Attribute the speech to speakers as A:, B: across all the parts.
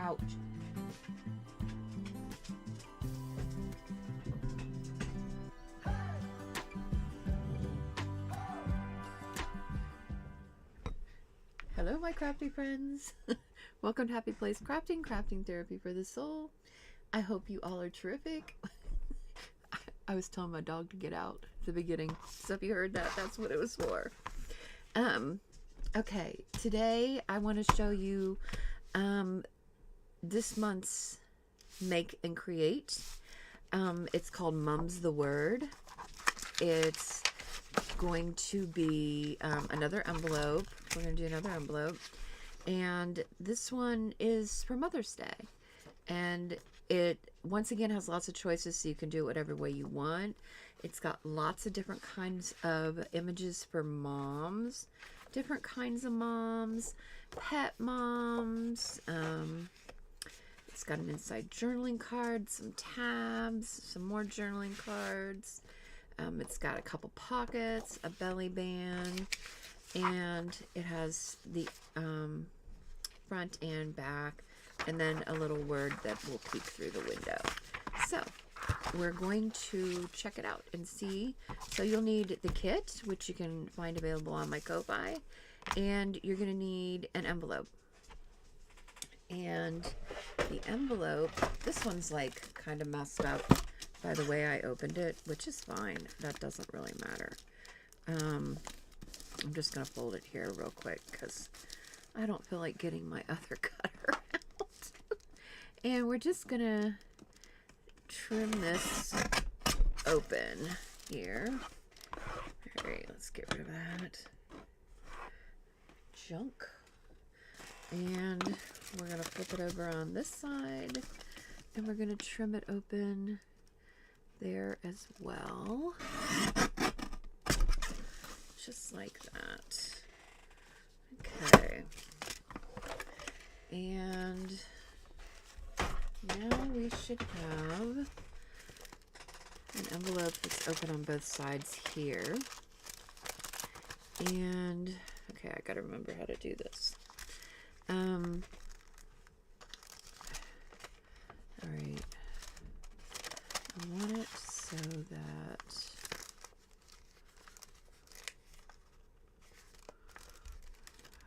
A: Ouch. Hello, my crafty friends. Welcome to Happy Place Crafting, crafting therapy for the soul. I hope you all are terrific. I was telling my dog to get out at the beginning, so if you heard that, that's what it was for. Okay, today I want to show you this month's Make and Create. It's called Mum's the Word. It's going to be another envelope. We're going to do another envelope. And this one is for Mother's Day. And it, once again, has lots of choices, so you can do it whatever way you want. It's got lots of different kinds of images for moms, different kinds of moms, pet moms. It's got an inside journaling card, some tabs, some more journaling cards. It's got a couple pockets, a belly band, and it has the front and back, and then a little word that will peek through the window. So we're going to check it out and see. So you'll need the kit, which you can find available on my Ko-Fi, and you're going to need an envelope. And the envelope, this one's like kind of messed up by the way I opened it, which is fine. That doesn't really matter. I'm just going to fold it here real quick because I don't feel like getting my other cutter out. And we're just going to trim this open here. All right, let's get rid of that junk. And we're going to flip it over on this side, and we're going to trim it open there as well. Just like that. Okay. And now we should have an envelope that's open on both sides here. And, okay, I gotta remember how to do this. Alright. I want it so that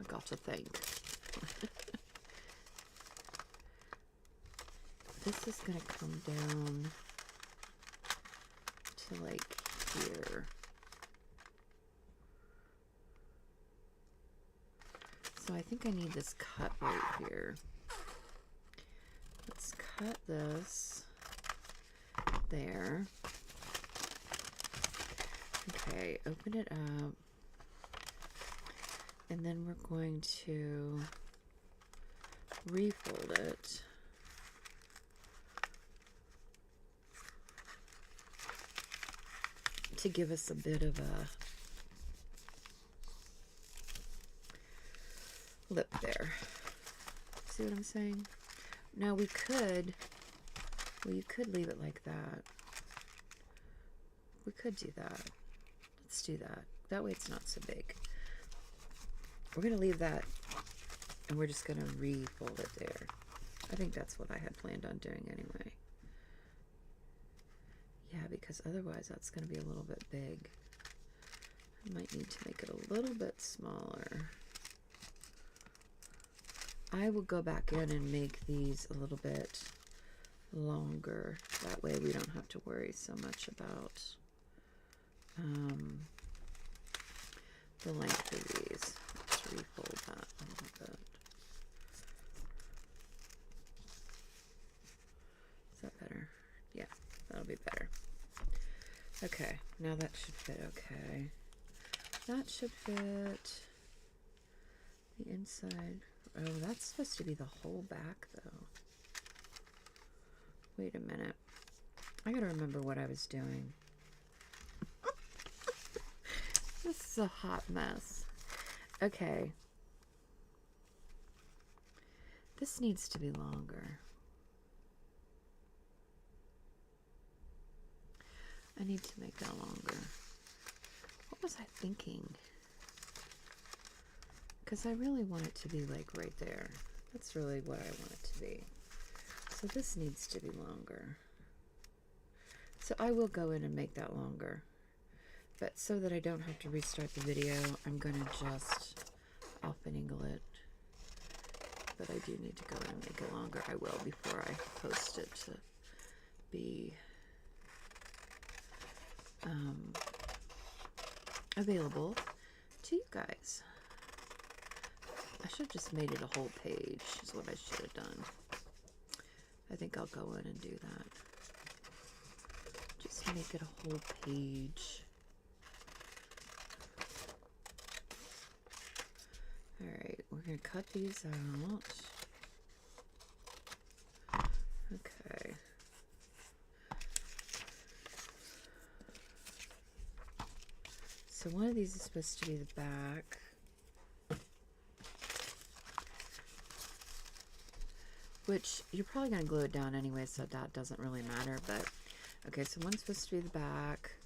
A: I got to think. This is gonna come down to like here. So I think I need this cut right here. Let's cut this there. Okay, open it up. And then we're going to refold it. To give us a bit of a lip there. See what I'm saying? Now we could, well, you could leave it like that. We could do that. Let's do that. That way it's not so big. We're going to leave that, and we're just going to refold it there. I think that's what I had planned on doing anyway. Yeah, because otherwise that's going to be a little bit big. I might need to make it a little bit smaller. I will go back in and make these a little bit longer. That way we don't have to worry so much about the length of these. Let's refold that a little bit. Is that better? Yeah, that'll be better. Okay, now that should fit okay. That should fit the inside. Oh, that's supposed to be the whole back, though. Wait a minute. I gotta remember what I was doing. This is a hot mess. Okay. This needs to be longer. I need to make that longer. What was I thinking? Because I really want it to be like right there. That's really what I want it to be. So this needs to be longer. So I will go in and make that longer. But so that I don't have to restart the video, I'm going to just finagle it. But I do need to go in and make it longer. I will before I post it to be available to you guys. I should have just made it a whole page is what I should have done. I think I'll go in and do that. Just make it a whole page. Alright, we're going to cut these out. Okay. So one of these is supposed to be the back. Which you're probably going to glue it down anyway, so that doesn't really matter. But okay, so one's supposed to be the back,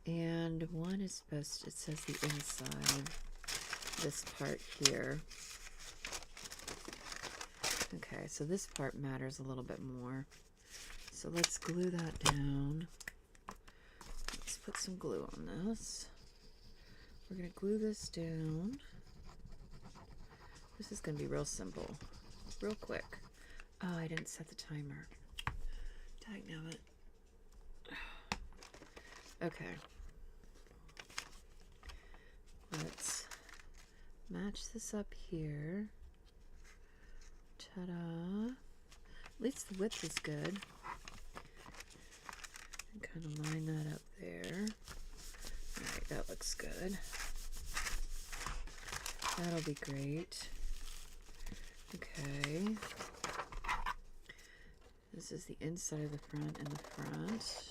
A: and one is supposed to, it says the inside, this part here. Okay, so this part matters a little bit more. So let's glue that down. Let's put some glue on this. We're going to glue this down. This is going to be real simple, real quick. Oh, I didn't set the timer. Dagnabbit. Okay. Let's match this up here. Ta-da. At least the width is good. And kind of line that up there. Alright, that looks good. That'll be great. Okay. This is the inside of the front and the front.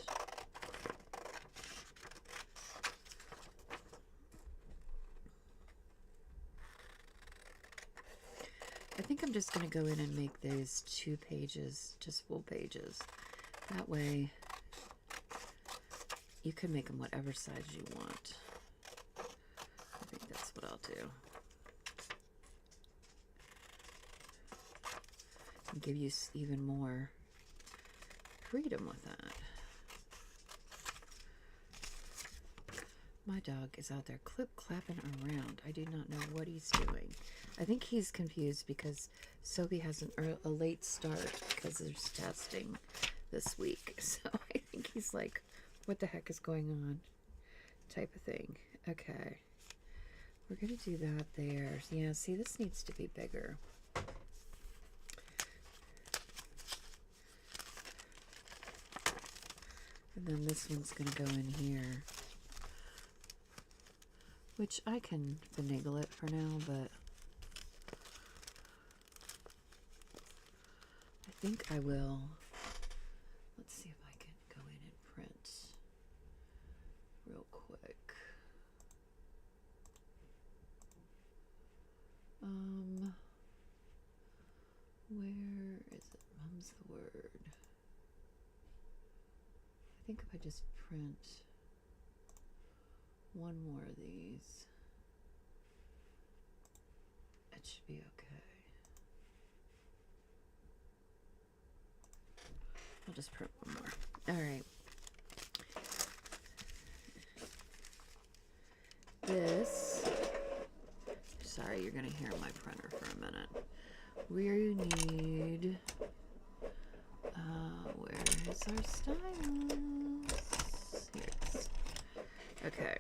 A: I think I'm just going to go in and make these 2 pages, just full pages. That way you can make them whatever size you want. I think that's what I'll do. And give you even more freedom with that. My dog is out there clip-clapping around. I do not know what he's doing. I think he's confused because Sophie has a late start because there's testing this week. So I think he's like, what the heck is going on? Type of thing. Okay. We're going to do that there. Yeah, see, this needs to be bigger. And then this one's going to go in here. Which I can finagle it for now, but I think I will. Let's see if I can go in and print real quick. Where is it? Mum's the word. I think if I just print one more of these, it should be okay. I'll just print one more. All right. This, sorry, you're going to hear my printer for a minute. We need, where is our stylus? Here it is. Okay.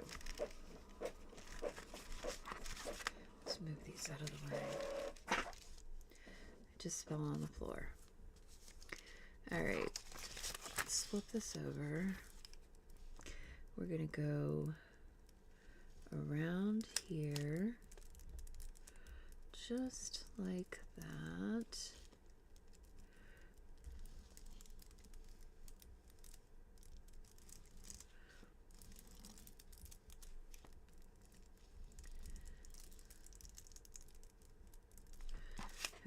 A: Let's move these out of the way. It just fell on the floor. All right. Let's flip this over. We're going to go around here, just like that.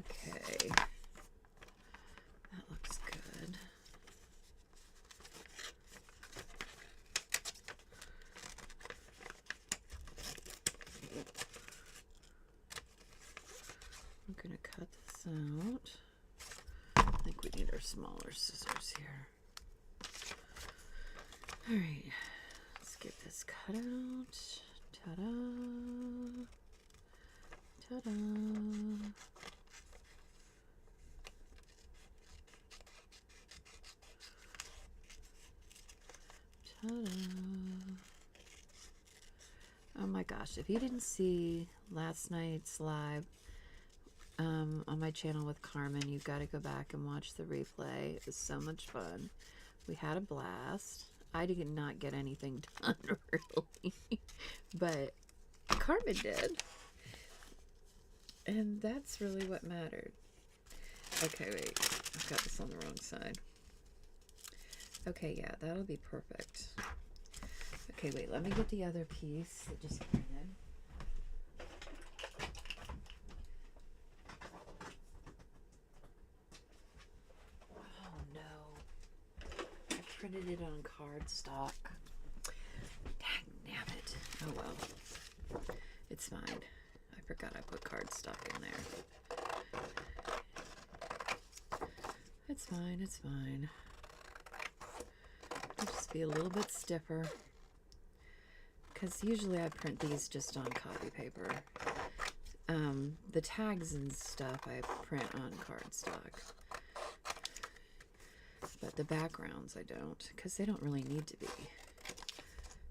A: Okay, that looks good. I'm going to cut this this out. I think we need our smaller scissors here. All right, let's get this cut out. Ta-da! Ta-da! Ta-da! Oh my gosh, if you didn't see last night's live on my channel with Carmen, you've got to go back and watch the replay. It was so much fun. We had a blast. I did not get anything done, really, but Carmen did. And that's really what mattered. Okay, wait. I've got this on the wrong side. Okay, yeah, that'll be perfect. Okay, wait, let me get the other piece that just printed. Oh, no. I printed it on cardstock. Damn it. Oh, well. It's fine. I forgot I put cardstock in there. It's fine, it's fine. It'll just be a little bit stiffer. Because usually I print these just on copy paper. The tags and stuff I print on cardstock. But the backgrounds I don't, because they don't really need to be.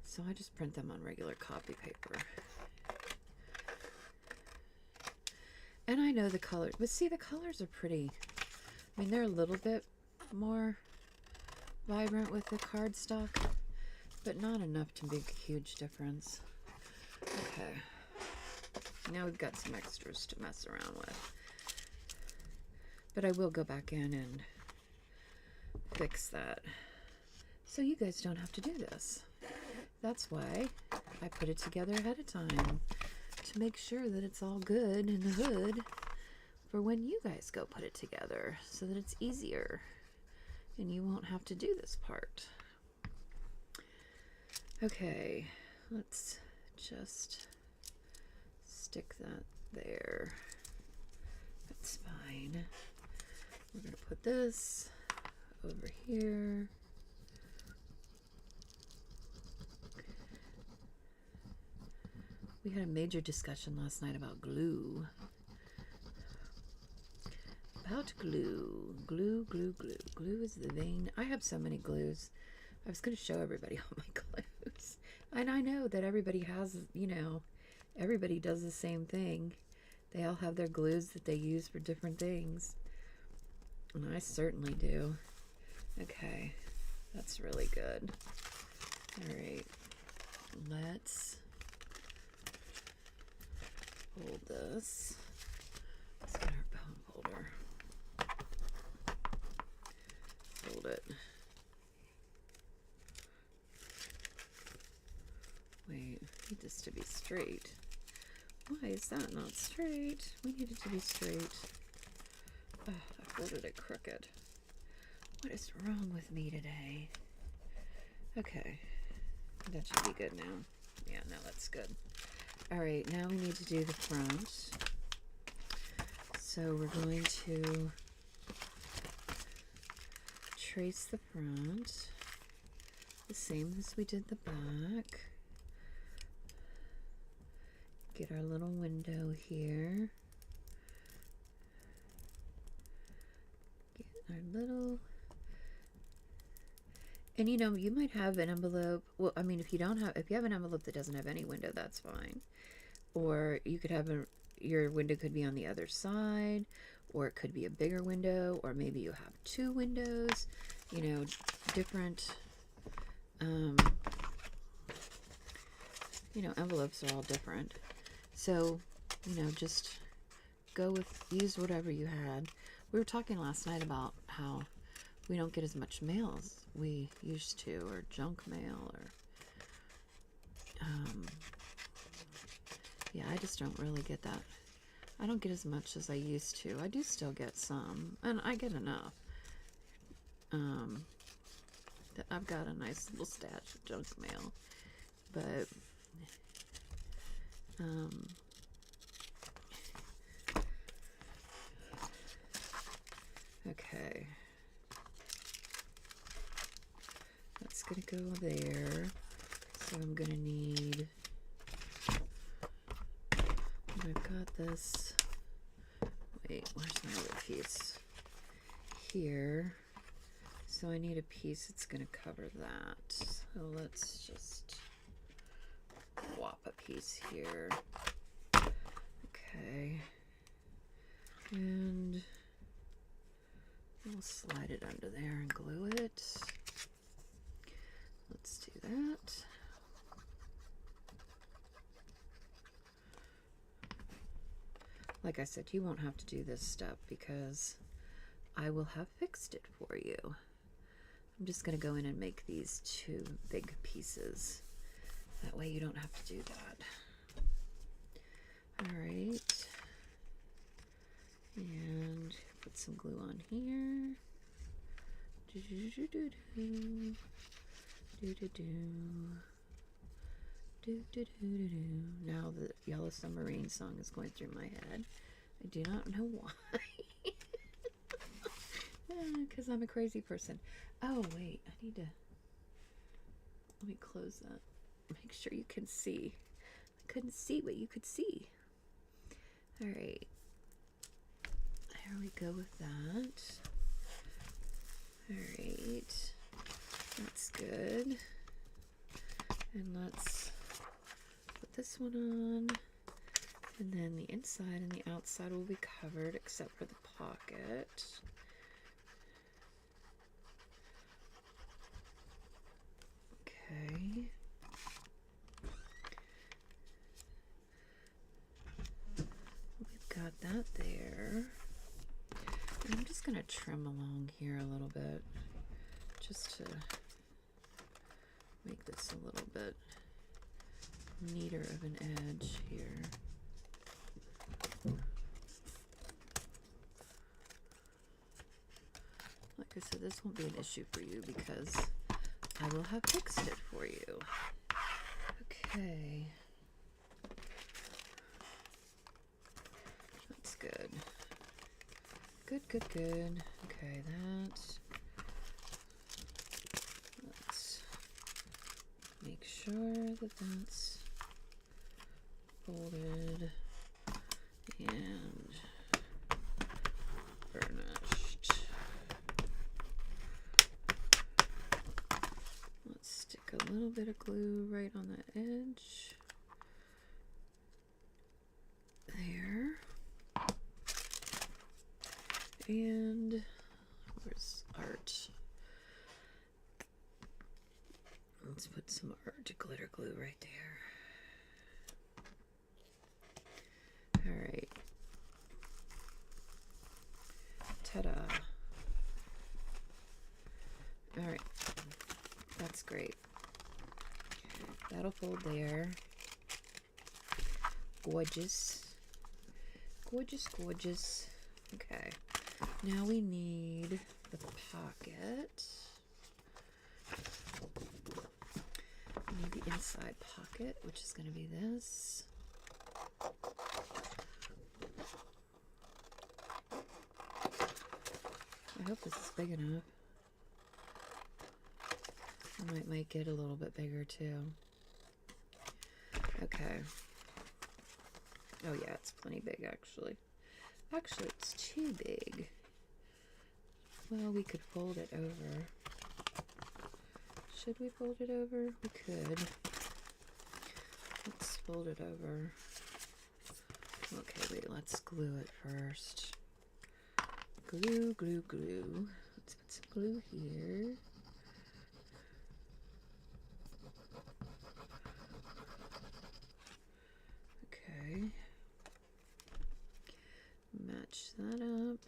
A: So I just print them on regular copy paper. And I know the colors, but see, the colors are pretty. I mean, they're a little bit more vibrant with the cardstock, but not enough to make a huge difference. Okay. Now we've got some extras to mess around with. But I will go back in and fix that, so you guys don't have to do this. That's why I put it together ahead of time, to make sure that it's all good in the hood for when you guys go put it together, so that it's easier and you won't have to do this part. Okay, let's just stick that there. That's fine. We're going to put this over here. We had a major discussion last night about glue. About glue. Glue, glue, glue. Glue is the vein. I have so many glues. I was going to show everybody all my glues. And I know that everybody has, you know, everybody does the same thing. They all have their glues that they use for different things. And I certainly do. Okay. That's really good. All right. Let's hold this. Let's get our bone folder. Hold it. Wait, we need this to be straight. Why is that not straight? We need it to be straight. Oh, I folded it crooked. What is wrong with me today? Okay, that should be good now. Yeah, no, that's good. All right, now we need to do the front. So we're going to trace the front the same as we did the back. Get our little window here. Get our little, and you know, you might have an envelope. Well, I mean, if you have an envelope that doesn't have any window, that's fine. Or you could have your window could be on the other side, or it could be a bigger window, or maybe you have two windows, you know, different, you know, envelopes are all different. So, you know, just use whatever you had. We were talking last night about how we don't get as much mail as we used to, or junk mail, or, yeah, I just don't really get that. I don't get as much as I used to. I do still get some, and I get enough. I've got a nice little stash of junk mail, but Okay. That's going to go there. So I'm going to need, I've got this, wait, where's my other piece? Here. So I need a piece that's going to cover that. So let's just swap a piece here. Okay. And we'll slide it under there and glue it. Let's do that. Like I said, you won't have to do this step because I will have fixed it for you. I'm just going to go in and make these 2 big pieces. That way you don't have to do that. All right. And put some glue on here. Now the Yellow Submarine song is going through my head. I do not know why. Because I'm a crazy person. Oh, wait. I need to... Let me close that. Make sure you can see. I couldn't see what you could see. All right. There we go with that. All right. That's good. And let's put this one on. And then the inside and the outside will be covered except for the pocket. Okay. We've got that there. And I'm just going to trim along here a little bit just to make this a little bit neater of an edge here. Like I said, this won't be an issue for you because I will have fixed it for you. Okay. That's good. Good, good, good. Okay, that. Let's make sure that that's folded and burnished. Let's stick a little bit of glue right on the edge. There. And where's art? Let's put some art glitter glue right there. All right. Ta-da. All right. That's great. That'll fold there. Gorgeous. Gorgeous, gorgeous. Okay. Now we need the pocket. We need the inside pocket, which is going to be this. I hope this is big enough. I might make it a little bit bigger too. Okay. Oh yeah, it's plenty big actually. Actually, it's too big. Well, we could fold it over. Should we fold it over? We could. Let's fold it over. Okay, wait, let's glue it first. Glue, glue, glue. Let's put some glue here. Okay. Match that up.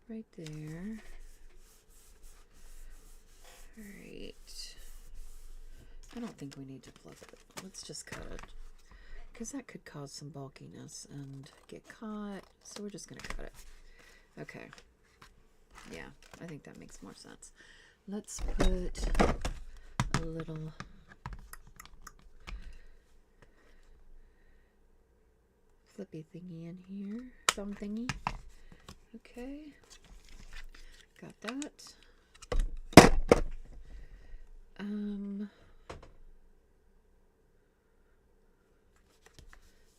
A: Right there. Alright. I don't think we need to flip it. Let's just cut it. Because that could cause some bulkiness and get caught. So we're just going to cut it. Okay. Yeah, I think that makes more sense. Let's put a little flippy thingy in here. Thumb thingy. Okay, got that.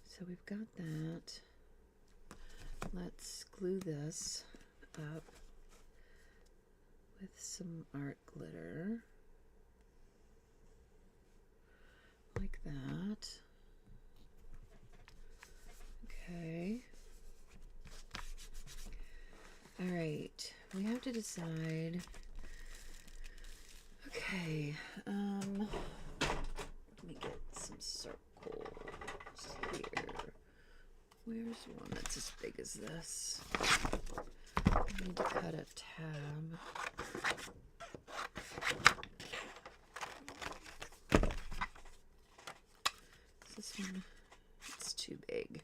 A: So we've got that. Let's glue this up with some art glitter, like that. Okay. All right, we have to decide. Okay, let me get some circles here. Where's one that's as big as this? I need to cut a tab. This one, it's too big.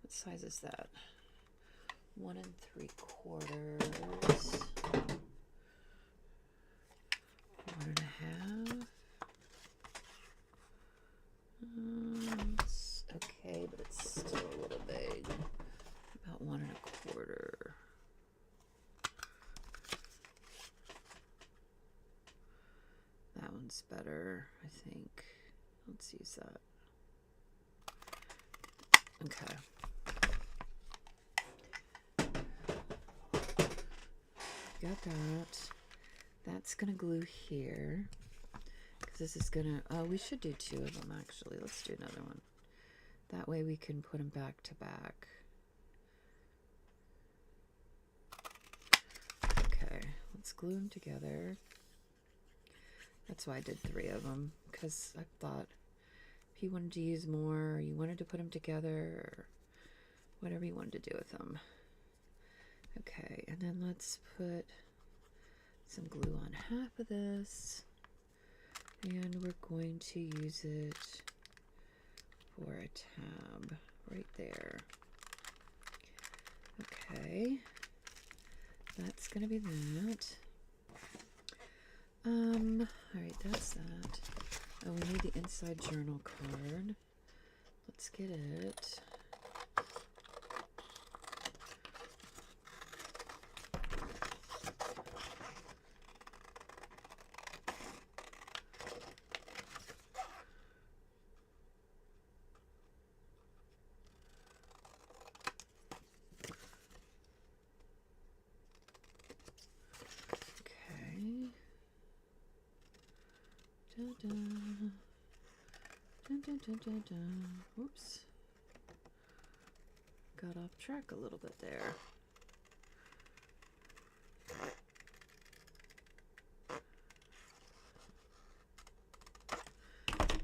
A: What size is that? 1 3/4. 1 1/2. It's okay, but it's still a little big. About 1 1/4. That one's better, I think. Let's use that. Okay. Got that. That's gonna glue here. Because this is gonna, oh, we should do 2 of them actually. Let's do another one. That way we can put them back to back. Okay, let's glue them together. That's why I did 3 of them, because I thought if you wanted to use more, or you wanted to put them together, or whatever you wanted to do with them. Okay, and then let's put some glue on half of this, and we're going to use it for a tab right there. Okay, that's gonna be that. All right, that's that. Oh, we need the inside journal card. Let's get it. Oops. Got off track a little bit there.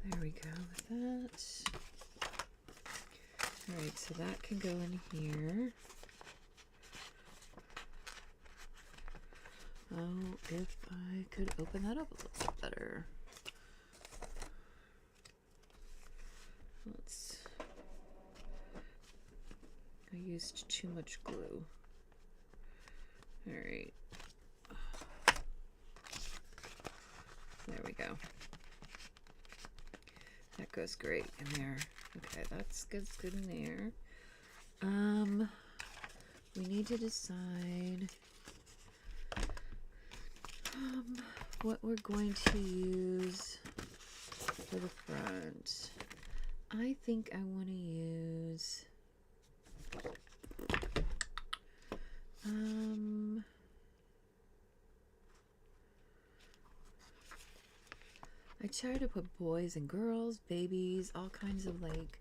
A: There we go with that. Alright, so that can go in here. Oh, if I could open that up a little bit better. I used too much glue. Alright. There we go. That goes great in there. Okay, that's good in there. We need to decide what we're going to use for the front. I think I want to use I try to put boys and girls, babies, all kinds of like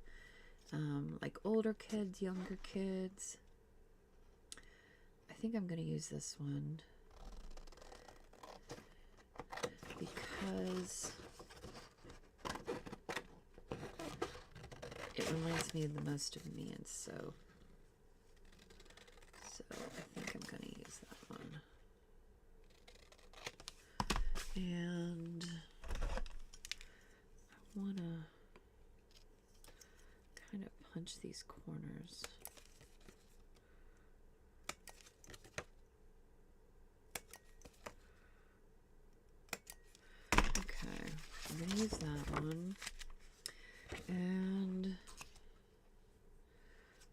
A: older kids, younger kids. I think I'm going to use this one because it reminds me the most of me, and so I think I'm going to use that one. And I want to kind of punch these corners. Okay, I'm going to use that one. And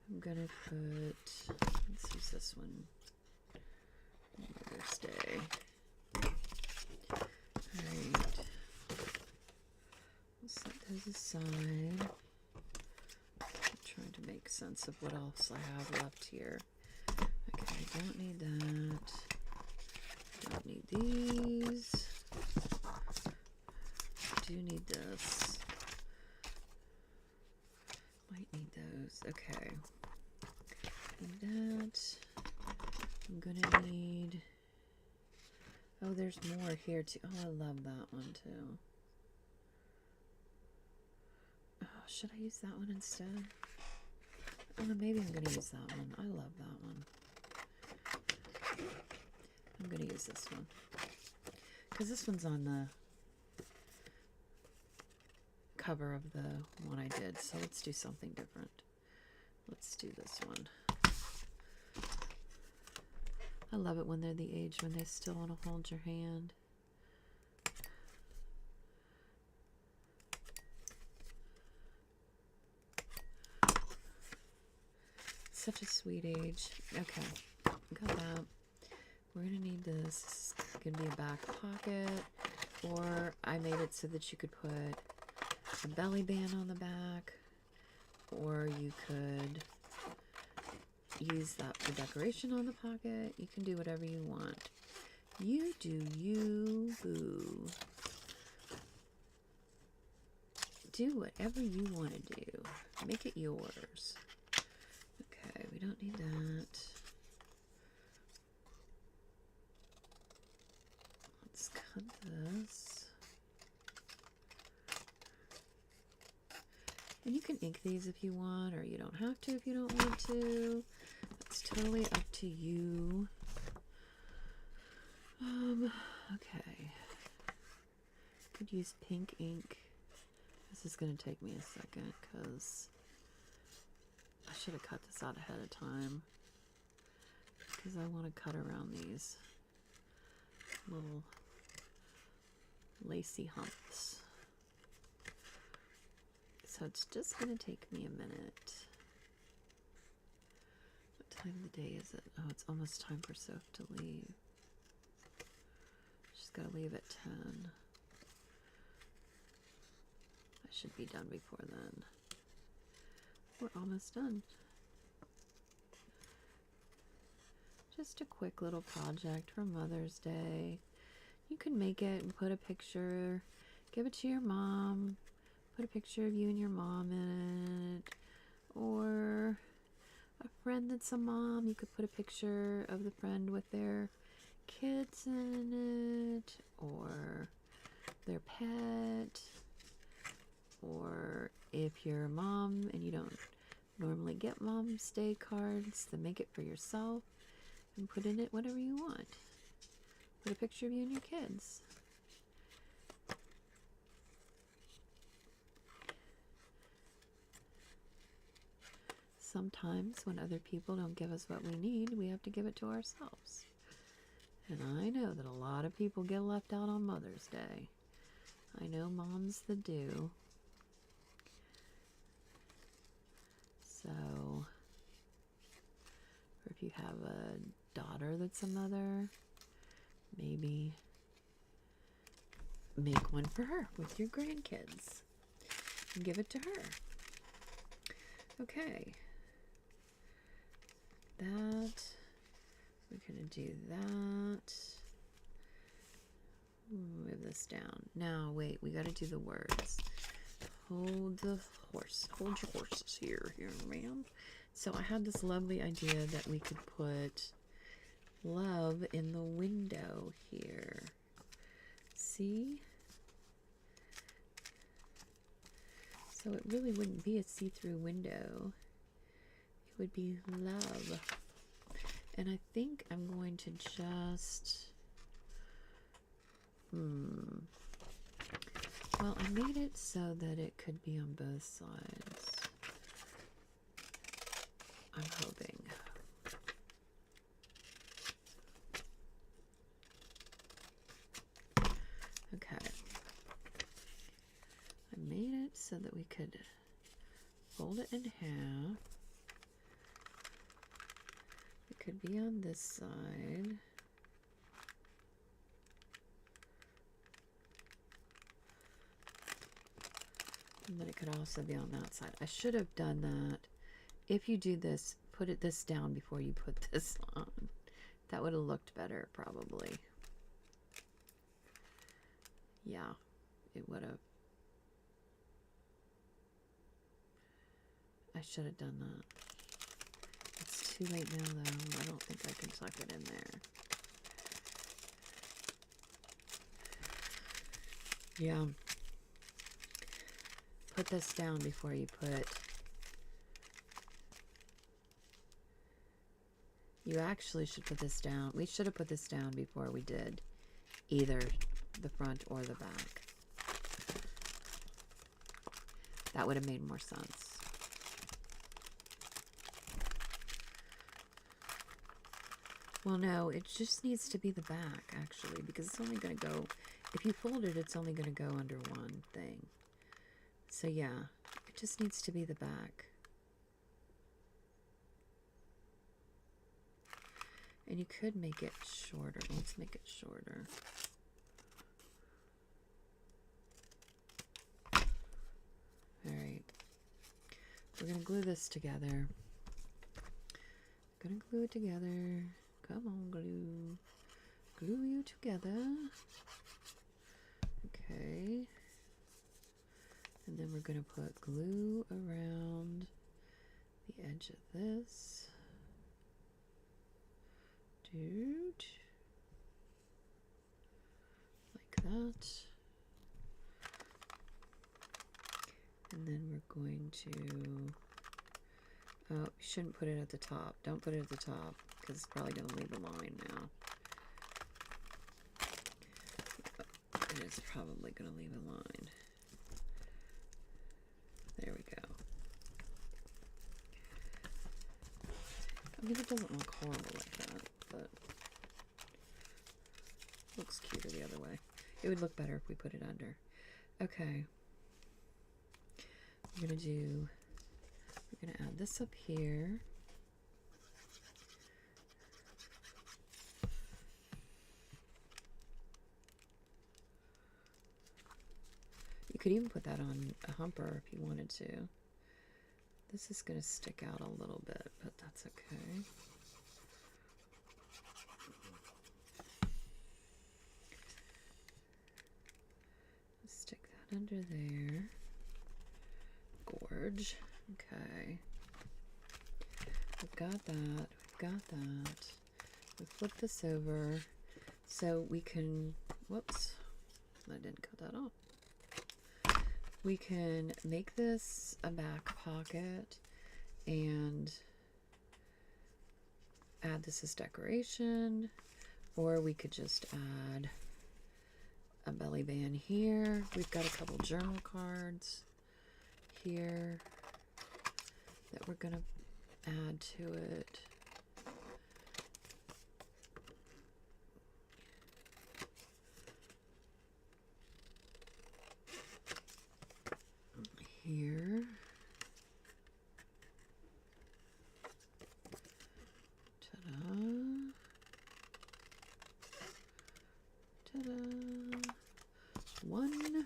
A: I'm gonna put, let's use this one, Mother's Day. Alright, we'll set those aside. I'm trying to make sense of what else I have left here. Okay, I don't need that. Don't need these. Do need this. Might need those. Okay. Need that. I'm gonna need. Oh, there's more here too. Oh, I love that one too. Oh, should I use that one instead? Oh, maybe I'm gonna use that one. I love that one. I'm gonna use this one because this one's on the cover of the one I did, so let's do something different. Let's do this one. I love it when they're the age when they still want to hold your hand. Such a sweet age. Okay, got that. We're gonna need this. This is gonna be a back pocket, or I made it so that you could put a belly band on the back, or you could use that for decoration on the pocket. You can do whatever you want. You do you, boo. Do whatever you want to do. Make it yours. Okay, we don't need that. Let's cut this. And you can ink these if you want, or you don't have to if you don't want to. That's totally up to you. Okay. Could use pink ink. This is going to take me a second because I should have cut this out ahead of time. Because I want to cut around these little lacy humps. So it's just going to take me a minute. What time of the day is it? Oh, it's almost time for Soph to leave. She's got to leave at 10. I should be done before then. We're almost done. Just a quick little project for Mother's Day. You can make it and put a picture, give it to your mom. Put a picture of you and your mom in it, or a friend that's a mom. You could put a picture of the friend with their kids in it, or their pet, or if you're a mom and you don't normally get Mom's Day cards, then make it for yourself and put in it whatever you want. Put a picture of you and your kids. Sometimes when other people don't give us what we need, we have to give it to ourselves. And I know that a lot of people get left out on Mother's Day. I know moms that do. So, or if you have a daughter that's a mother, maybe make one for her with your grandkids and give it to her. Okay. That, we're gonna do that. Move this down. Now, wait, we gotta do the words. Hold your horses here, ma'am. So I had this lovely idea that we could put love in the window here. See? So it really wouldn't be a see-through window. It would be love. And I think I'm going to just well, I made it so that it could be on both sides. I'm hoping. Okay. I made it so that we could fold it in half could be on this side. And then it could also be on that side. I should have done that. If you do this, put this down before you put this on. That would have looked better, probably. Yeah, it would have. I should have done that. It's too late now, though. I don't think I can tuck it in there. Yeah. Put this down before you put... You actually should put this down. We should have put this down before we did either the front or the back. That would have made more sense. Well, no, it just needs to be the back, actually, because it's only going to go... If you fold it, it's only going to go under one thing. So, yeah, it just needs to be the back. And you could make it shorter. Let's make it shorter. Alright. We're going to glue this together. Gonna glue it together. Come on, glue. Glue you together. Okay. And then we're going to put glue around the edge of this. Dude. Like that. And then we're going to... Oh, you shouldn't put it at the top. Don't put it at the top, because it's probably going to leave a line now. It is probably going to leave a line. There we go. I mean, it doesn't look horrible like that, but it looks cuter the other way. It would look better if we put it under. Okay. We're going to add this up here. You could even put that on a humper if you wanted to. This is going to stick out a little bit, but that's okay. Stick that under there. Gorge. Okay. We've got that. We've got that. We flip this over so we can... Whoops. I didn't cut that off. We can make this a back pocket and add this as decoration, or we could just add a belly band here. We've got a couple journal cards here that we're going to add to it. Here. Ta-da. Ta-da. One.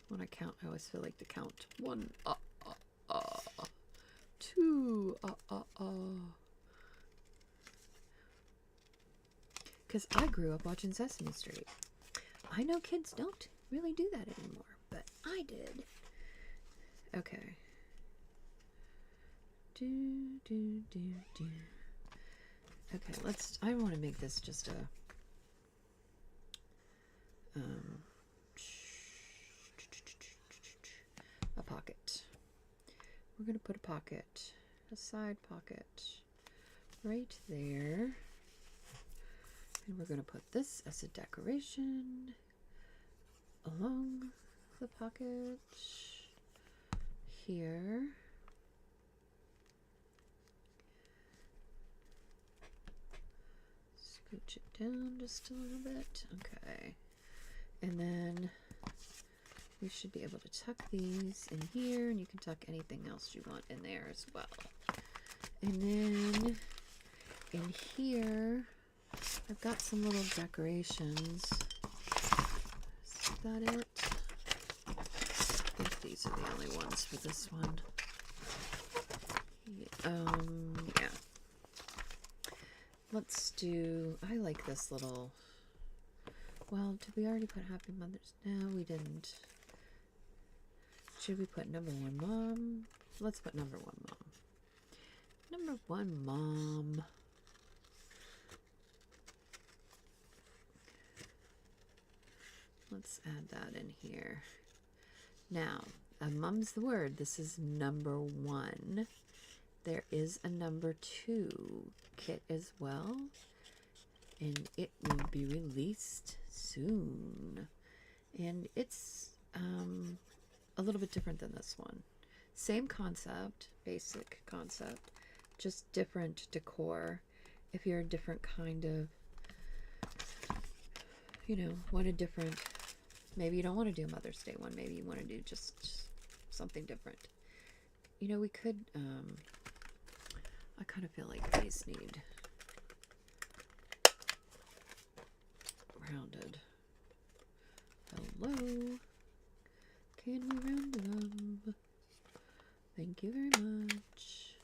A: When I count, I always feel like to count. One. Two. Because I grew up watching Sesame Street. I know kids don't really do that anymore, but I did. Okay. Okay, I want to make this just a pocket. We're going to put a side pocket right there. And we're going to put this as a decoration along the pocket here. Scooch it down just a little bit. Okay. And then we should be able to tuck these in here, and you can tuck anything else you want in there as well. And then in here, I've got some little decorations. Is that it? I think these are the only ones for this one. Yeah. Let's do, I like this little, well, did we already put Happy Mother's? No, we didn't. Should we put number 1 mom? Let's put number 1 mom. Number 1 mom. Let's add that in here. Now, mum's the word. This is number 1. There is a number 2 kit as well, and it will be released soon. And it's a little bit different than this one. Same concept, basic concept, just different decor. If you're a different kind of, you know, want a different, maybe you don't want to do a Mother's Day one, maybe you want to do just something different. You know, we could, I kind of feel like these need rounded. Hello. Can we round them? Thank you very much.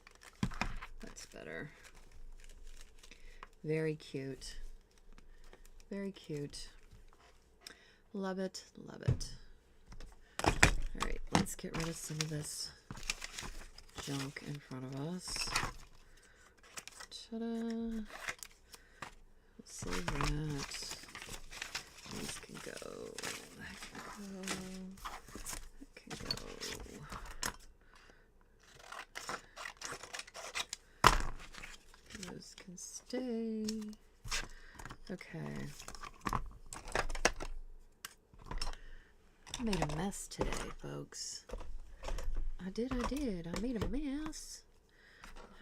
A: That's better. Very cute. Very cute. Love it. Love it. Alright, let's get rid of some of this junk in front of us. Ta-da. Let's save that. These can go. That can go. That can go. Those can stay. Okay. I made a mess today, folks. I did. I made a mess.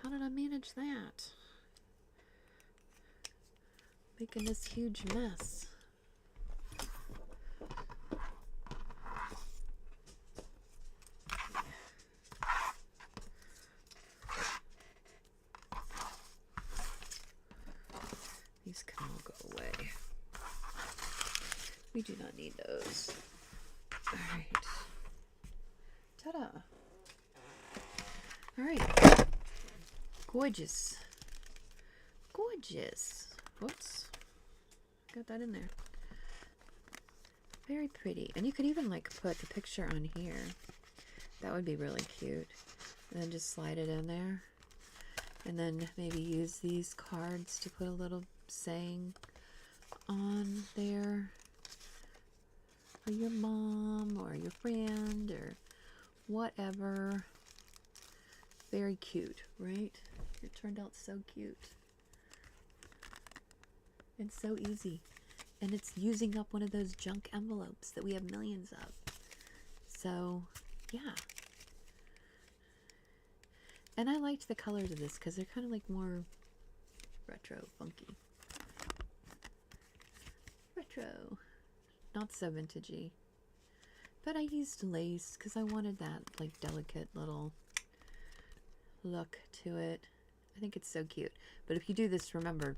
A: How did I manage that? Making this huge mess. These can all go away. We do not need those. Alright. Ta-da! Alright. Gorgeous. Gorgeous. Whoops. Got that in there. Very pretty. And you could even like put the picture on here. That would be really cute. And then just slide it in there. And then maybe use these cards to put a little saying on there for your mom or your friend or whatever. Very cute, right? It turned out so cute. And so easy. And it's using up one of those junk envelopes that we have millions of. So, yeah. And I liked the colors of this because they're kind of like more retro, funky. Retro. Not so vintagey. But I used lace because I wanted that like delicate little look to it. I think it's so cute. But if you do this, remember,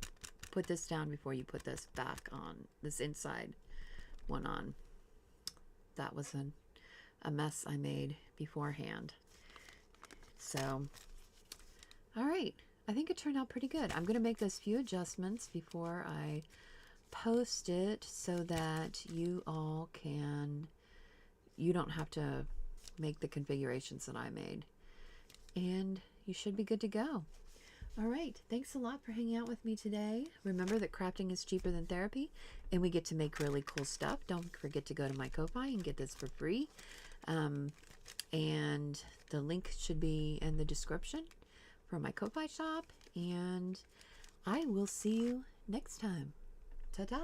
A: put this down before you put this back on, this inside one on. That was a mess I made beforehand. So, all right. I think it turned out pretty good. I'm going to make those few adjustments before I post it so that you all can, you don't have to make the configurations that I made. And you should be good to go. All right. Thanks a lot for hanging out with me today. Remember that crafting is cheaper than therapy and we get to make really cool stuff. Don't forget to go to my Ko-Fi and get this for free. And the link should be in the description for my Ko-Fi shop. And I will see you next time. Ta-da!